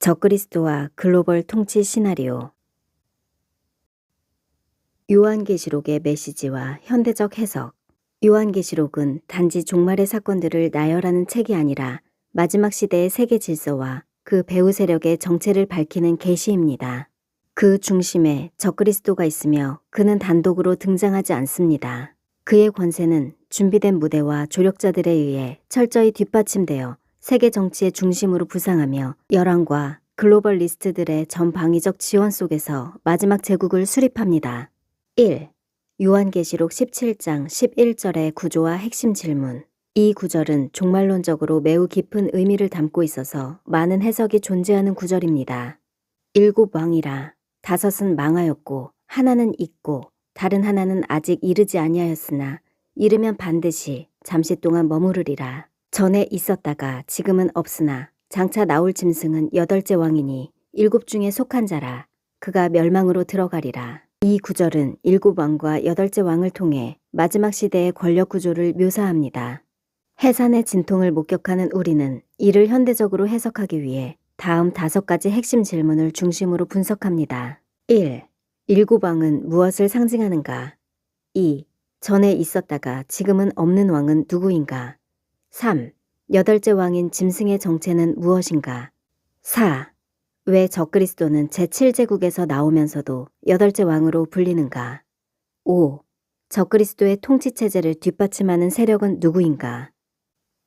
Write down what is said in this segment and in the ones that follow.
적그리스도와 글로벌 통치 시나리오. 요한계시록의 메시지와 현대적 해석. 요한계시록은 단지 종말의 사건들을 나열하는 책이 아니라 마지막 시대의 세계 질서와 그 배후 세력의 정체를 밝히는 계시입니다. 그 중심에 적그리스도가 있으며 그는 단독으로 등장하지 않습니다. 그의 권세는 준비된 무대와 조력자들에 의해 철저히 뒷받침되어 세계 정치의 중심으로 부상하며 열왕과 글로벌리스트들의 전방위적 지원 속에서 마지막 제국을 수립합니다. 1. 요한계시록 17장 11절의 구조와 핵심 질문. 이 구절은 종말론적으로 매우 깊은 의미를 담고 있어서 많은 해석이 존재하는 구절입니다. 7왕이라 다섯은 망하였고 하나는 있고 다른 하나는 아직 이르지 아니하였으나 이르면 반드시 잠시 동안 머무르리라. 전에 있었다가 지금은 없으나 장차 나올 짐승은 8째 왕이니 7 중에 속한 자라. 그가 멸망으로 들어가리라. 이 구절은 7왕과 8째 왕을 통해 마지막 시대의 권력 구조를 묘사합니다. 해산의 진통을 목격하는 우리는 이를 현대적으로 해석하기 위해 다음 5가지 핵심 질문을 중심으로 분석합니다. 1. 7왕은 무엇을 상징하는가? 2. 전에 있었다가 지금은 없는 왕은 누구인가? 3. 8째 왕인 짐승의 정체는 무엇인가? 4. 왜 적그리스도는 제7제국에서 나오면서도 8째 왕으로 불리는가? 5. 적그리스도의 통치체제를 뒷받침하는 세력은 누구인가?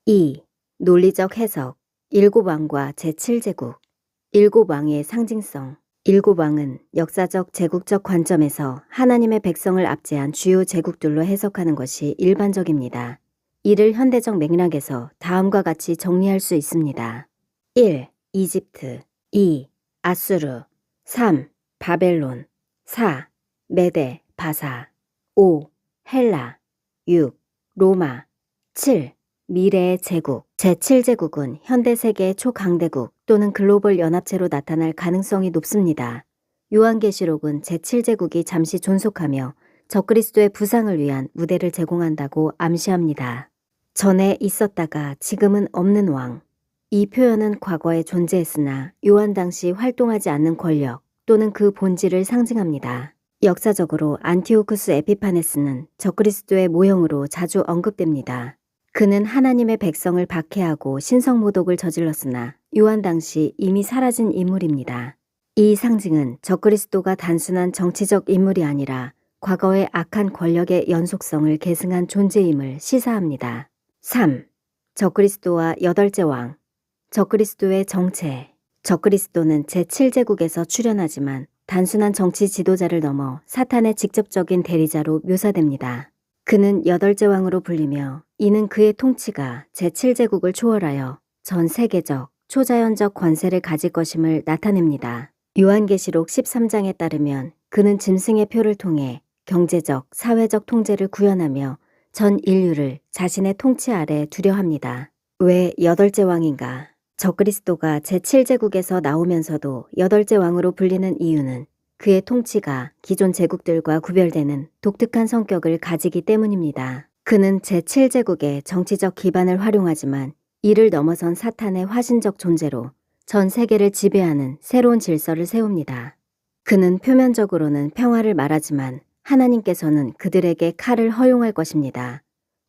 2. 논리적 해석. 7왕과 제7제국. 7왕의 상징성. 7왕은 역사적 제국적 관점에서 하나님의 백성을 압제한 주요 제국들로 해석하는 것이 일반적입니다. 이를 현대적 맥락에서 다음과 같이 정리할 수 있습니다. 1. 이집트. 2. 아수르. 3. 바벨론. 4. 메데, 바사. 5. 헬라. 6. 로마. 7. 미래의 제국. 제7제국은 현대세계의 초강대국 또는 글로벌 연합체로 나타날 가능성이 높습니다. 요한계시록은 제7제국이 잠시 존속하며 적그리스도의 부상을 위한 무대를 제공한다고 암시합니다. 전에 있었다가 지금은 없는 왕. 이 표현은 과거에 존재했으나 요한 당시 활동하지 않는 권력 또는 그 본질을 상징합니다. 역사적으로 안티오쿠스 에피파네스는 적그리스도의 모형으로 자주 언급됩니다. 그는 하나님의 백성을 박해하고 신성모독을 저질렀으나 요한 당시 이미 사라진 인물입니다. 이 상징은 적그리스도가 단순한 정치적 인물이 아니라 과거의 악한 권력의 연속성을 계승한 존재임을 시사합니다. 3. 적그리스도와 8째 왕. 적그리스도의 정체. 적그리스도는 제7제국에서 출현하지만 단순한 정치 지도자를 넘어 사탄의 직접적인 대리자로 묘사됩니다. 그는 8째 왕으로 불리며 이는 그의 통치가 제7제국을 초월하여 전 세계적, 초자연적 권세를 가질 것임을 나타냅니다. 요한계시록 13장에 따르면 그는 짐승의 표를 통해 경제적, 사회적 통제를 구현하며 전 인류를 자신의 통치 아래 두려 합니다. 왜 8째 왕인가? 적그리스도가 제7제국에서 나오면서도 8째 왕으로 불리는 이유는 그의 통치가 기존 제국들과 구별되는 독특한 성격을 가지기 때문입니다. 그는 제7제국의 정치적 기반을 활용하지만 이를 넘어선 사탄의 화신적 존재로 전 세계를 지배하는 새로운 질서를 세웁니다. 그는 표면적으로는 평화를 말하지만 하나님께서는 그들에게 칼을 허용할 것입니다.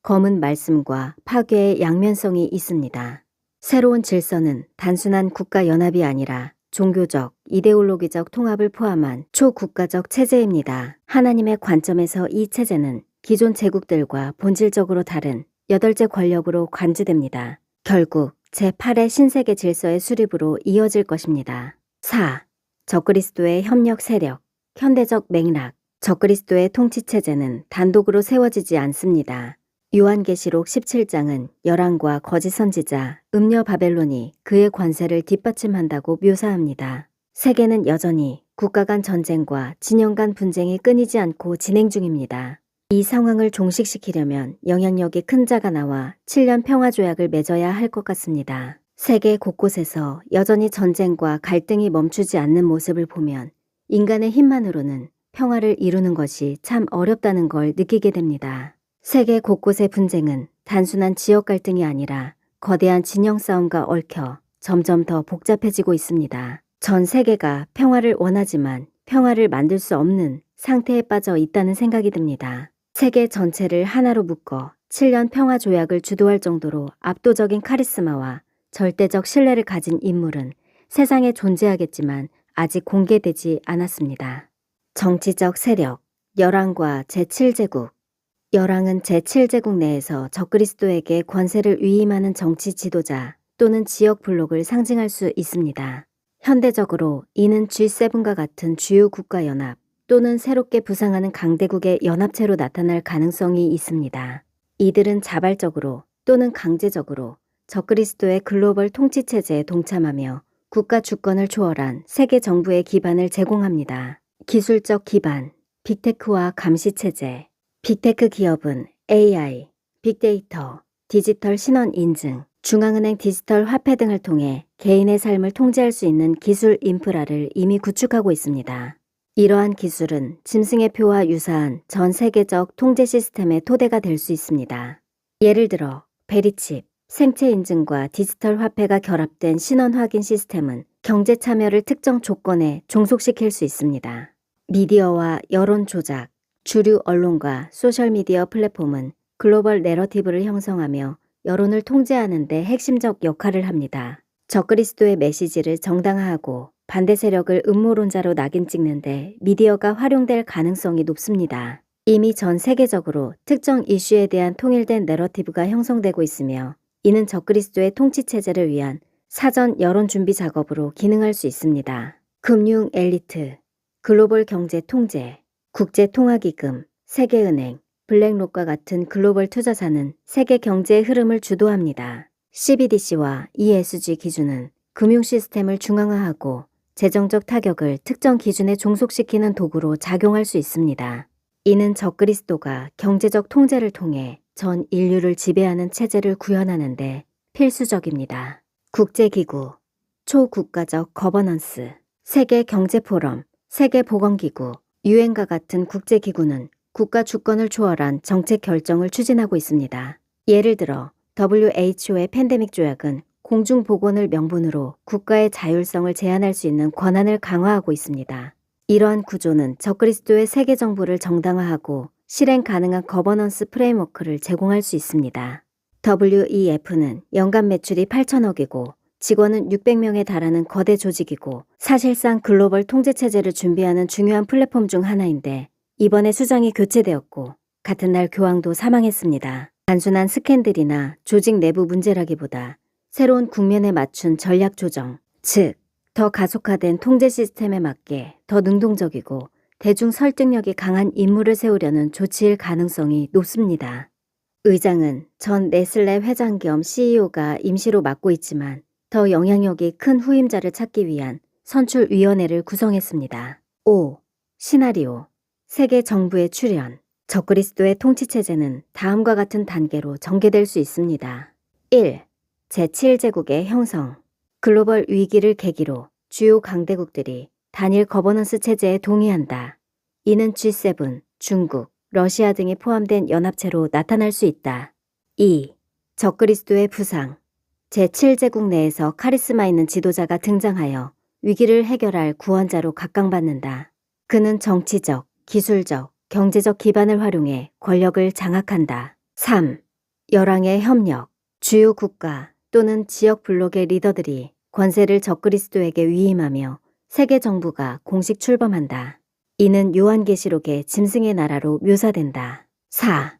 검은 말씀과 파괴의 양면성이 있습니다. 새로운 질서는 단순한 국가 연합이 아니라 종교적, 이데올로기적 통합을 포함한 초국가적 체제입니다. 하나님의 관점에서 이 체제는 기존 제국들과 본질적으로 다른 8째 권력으로 관주됩니다. 결국 제8의 신세계 질서의 수립으로 이어질 것입니다. 4. 적그리스도의 협력 세력, 현대적 맥락. 적그리스도의 통치체제는 단독으로 세워지지 않습니다. 요한계시록 17장은 열왕과 거짓 선지자, 음녀 바벨론이 그의 권세를 뒷받침한다고 묘사합니다. 세계는 여전히 국가 간 전쟁과 진영 간 분쟁이 끊이지 않고 진행 중입니다. 이 상황을 종식시키려면 영향력이 큰 자가 나와 7년 평화조약을 맺어야 할 것 같습니다. 세계 곳곳에서 여전히 전쟁과 갈등이 멈추지 않는 모습을 보면 인간의 힘만으로는 평화를 이루는 것이 참 어렵다는 걸 느끼게 됩니다. 세계 곳곳의 분쟁은 단순한 지역 갈등이 아니라 거대한 진영 싸움과 얽혀 점점 더 복잡해지고 있습니다. 전 세계가 평화를 원하지만 평화를 만들 수 없는 상태에 빠져 있다는 생각이 듭니다. 세계 전체를 하나로 묶어 7년 평화 조약을 주도할 정도로 압도적인 카리스마와 절대적 신뢰를 가진 인물은 세상에 존재하겠지만 아직 공개되지 않았습니다. 정치적 세력, 열왕과 제7제국. 열왕은 제7제국 내에서 적그리스도에게 권세를 위임하는 정치 지도자 또는 지역 블록을 상징할 수 있습니다. 현대적으로 이는 G7과 같은 주요 국가연합 또는 새롭게 부상하는 강대국의 연합체로 나타날 가능성이 있습니다. 이들은 자발적으로 또는 강제적으로 적그리스도의 글로벌 통치체제에 동참하며 국가 주권을 초월한 세계 정부의 기반을 제공합니다. 기술적 기반, 빅테크와 감시체제. 빅테크 기업은 AI, 빅데이터, 디지털 신원 인증, 중앙은행 디지털 화폐 등을 통해 개인의 삶을 통제할 수 있는 기술 인프라를 이미 구축하고 있습니다. 이러한 기술은 짐승의 표와 유사한 전 세계적 통제 시스템의 토대가 될 수 있습니다. 예를 들어 베리칩, 생체 인증과 디지털 화폐가 결합된 신원 확인 시스템은 경제 참여를 특정 조건에 종속시킬 수 있습니다. 미디어와 여론 조작, 주류 언론과 소셜미디어 플랫폼은 글로벌 내러티브를 형성하며 여론을 통제하는 데 핵심적 역할을 합니다. 적그리스도의 메시지를 정당화하고 반대 세력을 음모론자로 낙인 찍는데 미디어가 활용될 가능성이 높습니다. 이미 전 세계적으로 특정 이슈에 대한 통일된 내러티브가 형성되고 있으며 이는 적그리스도의 통치체제를 위한 사전 여론 준비 작업으로 기능할 수 있습니다. 금융 엘리트, 글로벌 경제 통제, 국제통화기금, 세계은행, 블랙록과 같은 글로벌 투자사는 세계 경제의 흐름을 주도합니다. CBDC와 ESG 기준은 금융 시스템을 중앙화하고 재정적 타격을 특정 기준에 종속시키는 도구로 작용할 수 있습니다. 이는 적그리스도가 경제적 통제를 통해 전 인류를 지배하는 체제를 구현하는 데 필수적입니다. 국제기구, 초국가적 거버넌스, 세계경제포럼, 세계보건기구, 유엔과 같은 국제기구는 국가 주권을 초월한 정책 결정을 추진하고 있습니다. 예를 들어 WHO의 팬데믹 조약은 공중보건을 명분으로 국가의 자율성을 제한할 수 있는 권한을 강화하고 있습니다. 이러한 구조는 적그리스도의 세계 정부를 정당화하고 실행 가능한 거버넌스 프레임워크를 제공할 수 있습니다. WEF는 연간 매출이 8천억이고 직원은 600명에 달하는 거대 조직이고 사실상 글로벌 통제체제를 준비하는 중요한 플랫폼 중 하나인데 이번에 수장이 교체되었고 같은 날 교황도 사망했습니다. 단순한 스캔들이나 조직 내부 문제라기보다 새로운 국면에 맞춘 전략 조정, 즉 더 가속화된 통제 시스템에 맞게 더 능동적이고 대중 설득력이 강한 인물을 세우려는 조치일 가능성이 높습니다. 의장은 전 네슬레 회장 겸 CEO가 임시로 맡고 있지만 더 영향력이 큰 후임자를 찾기 위한 선출위원회를 구성했습니다. 5. 시나리오. 세계 정부의 출현. 적그리스도의 통치체제는 다음과 같은 단계로 전개될 수 있습니다. 1. 제7제국의 형성. 글로벌 위기를 계기로 주요 강대국들이 단일 거버넌스 체제에 동의한다. 이는 G7, 중국, 러시아 등이 포함된 연합체로 나타날 수 있다. 2. 적그리스도의 부상. 제7제국 내에서 카리스마 있는 지도자가 등장하여 위기를 해결할 구원자로 각광받는다. 그는 정치적, 기술적, 경제적 기반을 활용해 권력을 장악한다. 3. 열왕의 협력. 주요 국가 또는 지역 블록의 리더들이 권세를 적그리스도에게 위임하며 세계 정부가 공식 출범한다. 이는 요한계시록의 짐승의 나라로 묘사된다. 4.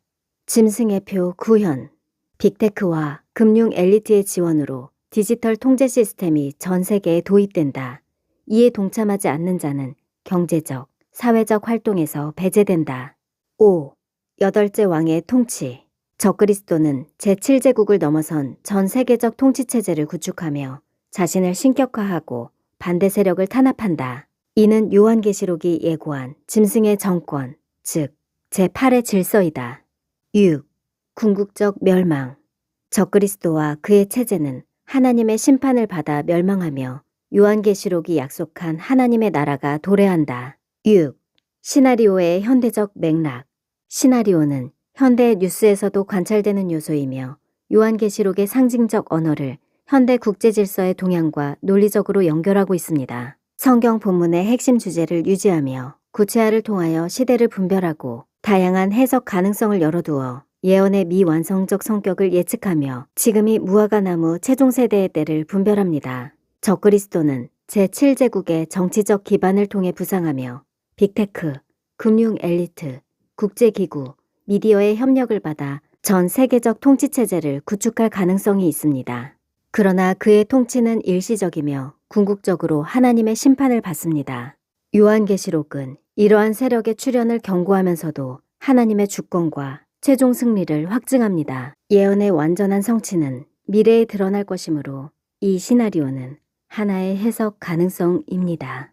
짐승의 표 구현. 빅테크와 금융 엘리트의 지원으로 디지털 통제 시스템이 전 세계에 도입된다. 이에 동참하지 않는 자는 경제적, 사회적 활동에서 배제된다. 5. 여덟째 왕의 통치. 적그리스도는 제7제국을 넘어선 전 세계적 통치체제를 구축하며 자신을 신격화하고 반대 세력을 탄압한다. 이는 요한계시록이 예고한 짐승의 정권, 즉 제8의 질서이다. 6. 궁극적 멸망. 적그리스도와 그의 체제는 하나님의 심판을 받아 멸망하며 요한계시록이 약속한 하나님의 나라가 도래한다. 6. 시나리오의 현대적 맥락. 시나리오는 현대 뉴스에서도 관찰되는 요소이며 요한계시록의 상징적 언어를 현대 국제 질서의 동향과 논리적으로 연결하고 있습니다. 성경 본문의 핵심 주제를 유지하며 구체화를 통하여 시대를 분별하고 다양한 해석 가능성을 열어두어 예언의 미완성적 성격을 예측하며 지금이 무화과나무 최종 세대의 때를 분별합니다. 적그리스도는 제7제국의 정치적 기반을 통해 부상하며 빅테크, 금융 엘리트, 국제기구, 미디어의 협력을 받아 전 세계적 통치체제를 구축할 가능성이 있습니다. 그러나 그의 통치는 일시적이며 궁극적으로 하나님의 심판을 받습니다. 요한계시록은 이러한 세력의 출현을 경고하면서도 하나님의 주권과 최종 승리를 확증합니다. 예언의 완전한 성취는 미래에 드러날 것이므로 이 시나리오는 하나의 해석 가능성입니다.